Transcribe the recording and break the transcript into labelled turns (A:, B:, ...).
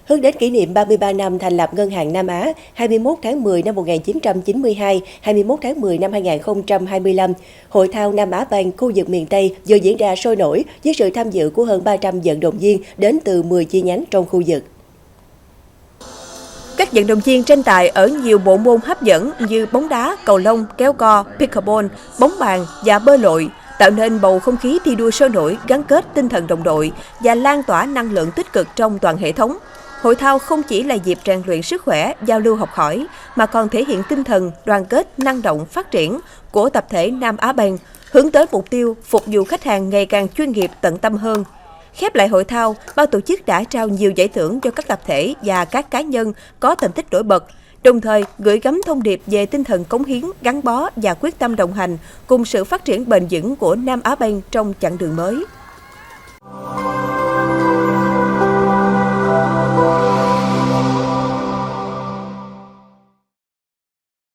A: Hướng đến kỷ niệm 33 năm thành lập Ngân hàng Nam Á 21 tháng 10 năm 1992, 21 tháng 10 năm 2025, Hội thao Nam Á Bank khu vực miền Tây vừa diễn ra sôi nổi với sự tham dự của hơn 300 vận động viên đến từ 10 chi nhánh trong khu vực.
B: Các vận động viên tranh tài ở nhiều bộ môn hấp dẫn như bóng đá, cầu lông, kéo co, pickleball, bóng bàn và bơi lội, tạo nên bầu không khí thi đua sôi nổi, gắn kết tinh thần đồng đội và lan tỏa năng lượng tích cực trong toàn hệ thống. Hội thao không chỉ là dịp rèn luyện sức khỏe, giao lưu học hỏi, mà còn thể hiện tinh thần đoàn kết, năng động, phát triển của tập thể Nam Á Bank, hướng tới mục tiêu phục vụ khách hàng ngày càng chuyên nghiệp, tận tâm hơn. Khép lại hội thao, ban tổ chức đã trao nhiều giải thưởng cho các tập thể và các cá nhân có thành tích nổi bật, đồng thời gửi gắm thông điệp về tinh thần cống hiến, gắn bó và quyết tâm đồng hành cùng sự phát triển bền vững của Nam Á Bank trong chặng đường mới.